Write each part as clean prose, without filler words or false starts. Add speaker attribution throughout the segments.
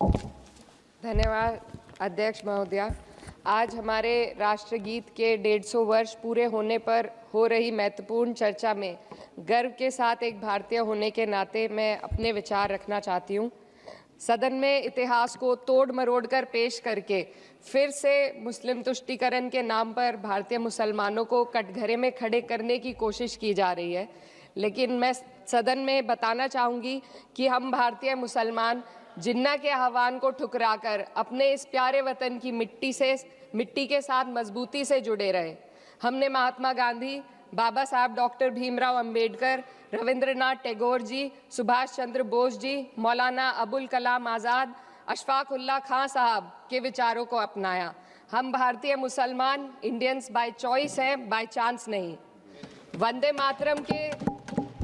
Speaker 1: धन्यवाद अध्यक्ष महोदया। आज हमारे राष्ट्रगीत के 150 वर्ष पूरे होने पर हो रही महत्वपूर्ण चर्चा में गर्व के साथ एक भारतीय होने के नाते मैं अपने विचार रखना चाहती हूँ। सदन में इतिहास को तोड़ मरोड़ कर पेश करके फिर से मुस्लिम तुष्टीकरण के नाम पर भारतीय मुसलमानों को कटघरे में खड़े करने की कोशिश की जा रही है। लेकिन मैं सदन में बताना चाहूँगी कि हम भारतीय मुसलमान जिन्ना के आह्वान को ठुकराकर अपने इस प्यारे वतन की मिट्टी के साथ मजबूती से जुड़े रहे। हमने महात्मा गांधी, बाबा साहब डॉक्टर भीमराव अंबेडकर, रविंद्रनाथ टैगोर जी, सुभाष चंद्र बोस जी, मौलाना अबुल कलाम आज़ाद, अशफाक उल्लाह खां साहब के विचारों को अपनाया। हम भारतीय मुसलमान इंडियंस बाय चॉइस हैं, बाय चांस नहीं। वंदे मातरम के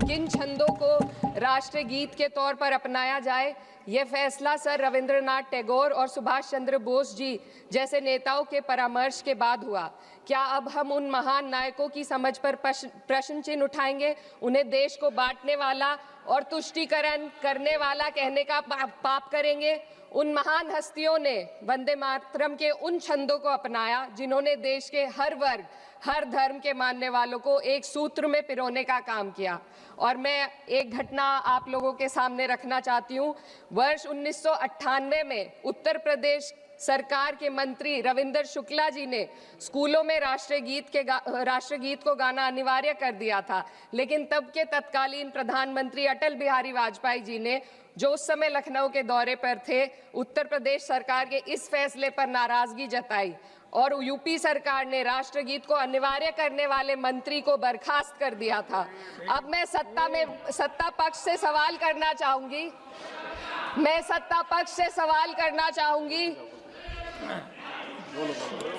Speaker 1: किन छंदों को राष्ट्रगीत के तौर पर अपनाया जाए, ये फैसला सर रविंद्रनाथ टैगोर और सुभाष चंद्र बोस जी जैसे नेताओं के परामर्श के बाद हुआ। क्या अब हम उन महान नायकों की समझ पर प्रश्न चिन्ह उठाएंगे? उन्हें देश को बांटने वाला और तुष्टीकरण करने वाला कहने का पाप करेंगे? उन महान हस्तियों ने वंदे मातरम के उन छंदों को अपनाया जिन्होंने देश के हर वर्ग, हर धर्म के मानने वालों को एक सूत्र में पिरोने का काम किया। और मैं एक घटना आप लोगों के सामने रखना चाहती हूँ। वर्ष 1998 में उत्तर प्रदेश सरकार के मंत्री रविंदर शुक्ला जी ने स्कूलों में राष्ट्रगीत को गाना अनिवार्य कर दिया था। लेकिन तब के तत्कालीन प्रधानमंत्री अटल बिहारी वाजपेयी जी ने, जो उस समय लखनऊ के दौरे पर थे, उत्तर प्रदेश सरकार के इस फैसले पर नाराजगी जताई और यूपी सरकार ने राष्ट्रगीत को अनिवार्य करने वाले मंत्री को बर्खास्त कर दिया था। अब मैं सत्ता पक्ष से सवाल करना चाहूंगी,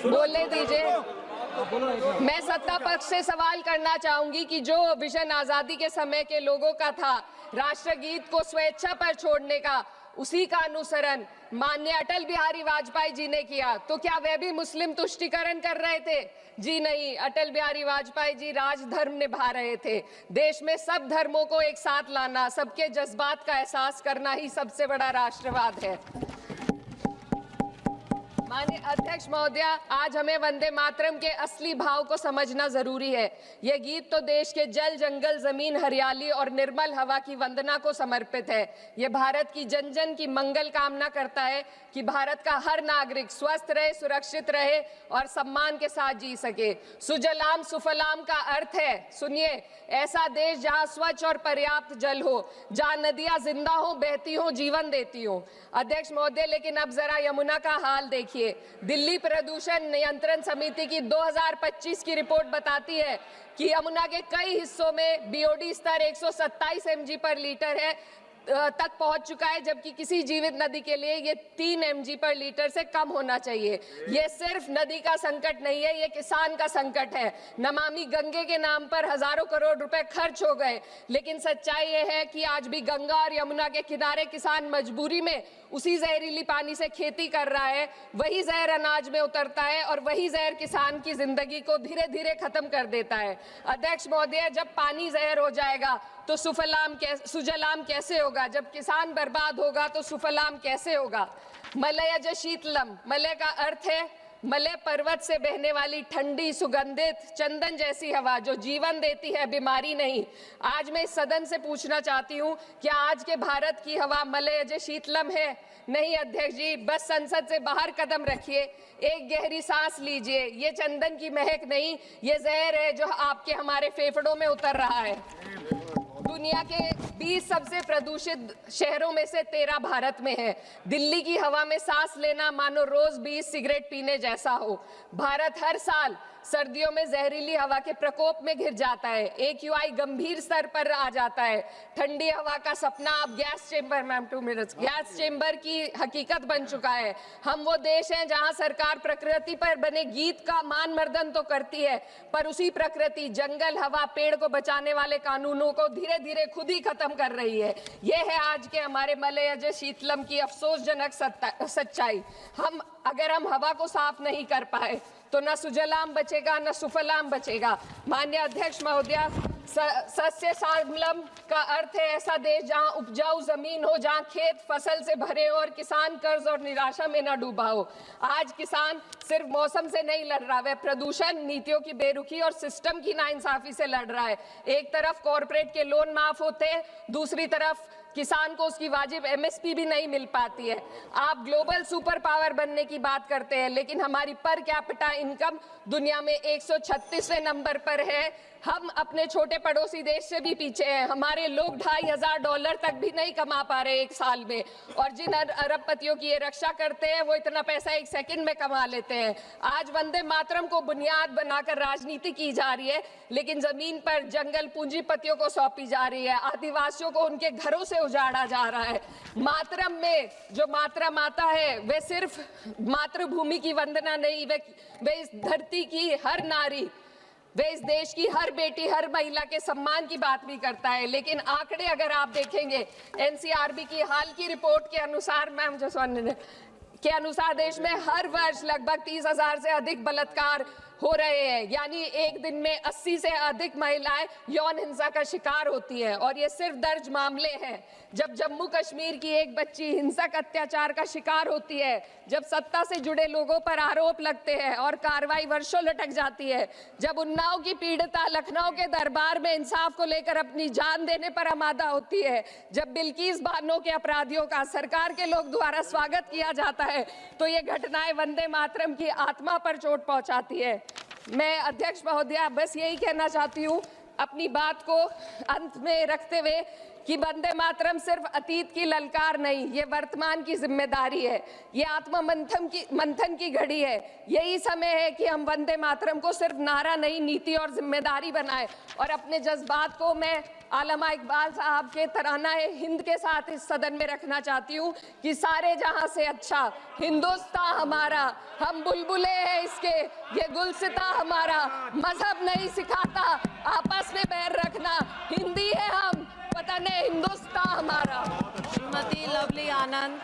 Speaker 1: बोलने दीजिए। मैं सत्ता पक्ष से सवाल करना चाहूंगी कि जो विजन आजादी के समय के लोगों का था राष्ट्रगीत को स्वेच्छा पर छोड़ने का, उसी का अनुसरण माननीय अटल बिहारी वाजपेयी जी ने किया, तो क्या वे भी मुस्लिम तुष्टीकरण कर रहे थे? जी नहीं, अटल बिहारी वाजपेयी जी राजधर्म निभा रहे थे। देश में सब धर्मों को एक साथ लाना, सबके जज्बात का एहसास करना ही सबसे बड़ा राष्ट्रवाद है। माननीय अध्यक्ष महोदया, आज हमें वंदे मातरम के असली भाव को समझना जरूरी है। यह गीत तो देश के जल, जंगल, जमीन, हरियाली और निर्मल हवा की वंदना को समर्पित है। यह भारत की जन जन की मंगल कामना करता है कि भारत का हर नागरिक स्वस्थ रहे, सुरक्षित रहे और सम्मान के साथ जी सके। सुजलाम सुफलाम का अर्थ है, सुनिए, ऐसा देश जहां स्वच्छ और पर्याप्त जल हो, जहां नदियां जिंदा हो, बहती हो, जीवन देती हो। अध्यक्ष महोदय, लेकिन अब जरा यमुना का हाल देखिए। दिल्ली प्रदूषण नियंत्रण समिति की 2025 की रिपोर्ट बताती है कि यमुना के कई हिस्सों में बीओडी स्तर 127 mg पर लीटर है तक पहुंच चुका है, जबकि किसी जीवित नदी के लिए ये 3 mg पर लीटर से कम होना चाहिए। ये सिर्फ नदी का संकट नहीं है, ये किसान का संकट है। नमामि गंगे के नाम पर हजारों करोड़ रुपए खर्च हो गए, लेकिन सच्चाई ये है कि आज भी गंगा और यमुना के किनारे किसान मजबूरी में उसी जहरीली पानी से खेती कर रहा है। वही जहर अनाज में उतरता है और वही जहर किसान की जिंदगी को धीरे धीरे खत्म कर देता है। अध्यक्ष महोदय, जब पानी जहर हो जाएगा तो सुजलाम कैसे होगा? जब किसान बर्बाद होगा तो सुफलाम कैसे होगा? मलयज शीतलम, मलय का अर्थ है मलय पर्वत से बहने वाली ठंडी, सुगंधित, चंदन जैसी हवा जो जीवन देती है, बीमारी नहीं। आज मैं इस सदन से पूछना चाहती हूँ, क्या आज के भारत की हवा मलयज शीतलम है? नहीं अध्यक्ष जी, बस संसद से बाहर कदम रखिए, एक गहरी सांस लीजिए। ये चंदन की महक नहीं, ये जहर है जो आपके हमारे फेफड़ों में उतर रहा है। दुनिया के 20 सबसे प्रदूषित शहरों में से 13 भारत में है। दिल्ली की हवा में सांस लेना मानो रोज 20 सिगरेट पीने जैसा हो। भारत हर साल सर्दियों में जहरीली हवा के प्रकोप में घिर जाता है। AQI गंभीर स्तर पर आ जाता है। ठंडी हवा का सपना अब गैस चेंबर की हकीकत बन चुका है। हम वो देश हैं जहां सरकार प्रकृति पर बने गीत का मान मर्दन तो करती है, पर उसी प्रकृति, जंगल, हवा, पेड़ को बचाने वाले कानूनों को धीरे धीरे खुद ही खत्म कर रही है। ये है आज के हमारे मलयज शीतलम की अफसोसजनक सच्चाई। अगर हम हवा को साफ नहीं कर पाए तो न सुजलाम बचेगा न सुफलाम बचेगा। माननीय अध्यक्ष महोदया, सस्य श्यामलम का अर्थ है ऐसा देश जहां उपजाऊ जमीन हो, जहां खेत फसल से भरे हो और किसान कर्ज और निराशा में न डूबा हो। आज किसान सिर्फ मौसम से नहीं लड़ रहा, वह प्रदूषण, नीतियों की बेरुखी और सिस्टम की नाइंसाफी से लड़ रहा है। एक तरफ कॉरपोरेट के लोन माफ होते हैं, दूसरी तरफ किसान को उसकी वाजिब एमएसपी भी नहीं मिल पाती है। आप ग्लोबल सुपर पावर बनने की बात करते हैं, लेकिन हमारी पर कैपिटा इनकम दुनिया में 136वें नंबर पर है। हम अपने छोटे पड़ोसी देश से भी पीछे हैं। हमारे लोग $2,500 तक भी नहीं कमा पा रहे एक साल में, और जिन अरबपतियों की ये रक्षा करते हैं वो इतना पैसा एक सेकंड में कमा लेते हैं। आज वंदे मातरम को बुनियाद बनाकर राजनीति की जा रही है, लेकिन जमीन पर जंगल पूंजीपतियों को सौंपी जा रही है, आदिवासियों को उनके घरों से उजाड़ा जा रहा है। मातरम में जो मात्रा माता है वे सिर्फ मातृभूमि की वंदना नहीं, वे इस धरती की हर नारी, वे इस देश की हर बेटी, हर महिला के सम्मान की बात भी करता है। लेकिन आंकड़े अगर आप देखेंगे, एनसीआरबी की हाल की रिपोर्ट के अनुसार, मैम जसवंत के अनुसार देश में हर वर्ष लगभग 30,000 से अधिक बलात्कार हो रहे हैं, यानी एक दिन में 80 से अधिक महिलाएं यौन हिंसा का शिकार होती हैं, और ये सिर्फ दर्ज मामले हैं। जब जम्मू कश्मीर की एक बच्ची हिंसक अत्याचार का शिकार होती है, जब सत्ता से जुड़े लोगों पर आरोप लगते हैं और कार्रवाई वर्षों लटक जाती है, जब उन्नाव की पीड़िता लखनऊ के दरबार में इंसाफ को लेकर अपनी जान देने पर आमादा होती है, जब बिल्किस बानो के अपराधियों का सरकार के लोग द्वारा स्वागत किया जाता है, तो ये घटनाएं वंदे मातरम की आत्मा पर चोट पहुंचाती है। मैं अध्यक्ष महोदया बस यही कहना चाहती हूँ अपनी बात को अंत में रखते हुए कि वंदे मातरम सिर्फ अतीत की ललकार नहीं, ये वर्तमान की जिम्मेदारी है, ये आत्मा मंथन की घड़ी है। यही समय है कि हम वंदे मातरम को सिर्फ नारा नहीं, नीति और जिम्मेदारी बनाएं। और अपने जज्बात को मैं आलमा इकबाल साहब के तराना-ए-हिंद के साथ इस सदन में रखना चाहती हूँ कि सारे जहां से अच्छा हिंदुस्तान हमारा, हम बुलबुले हैं इसके, ये गुलसिता हमारा, मजहब नहीं सिखाता आपस में बैर रखना, हिंदी है हम, वतन है हिंदुस्तान हमारा।
Speaker 2: श्रीमती लवली आनंद।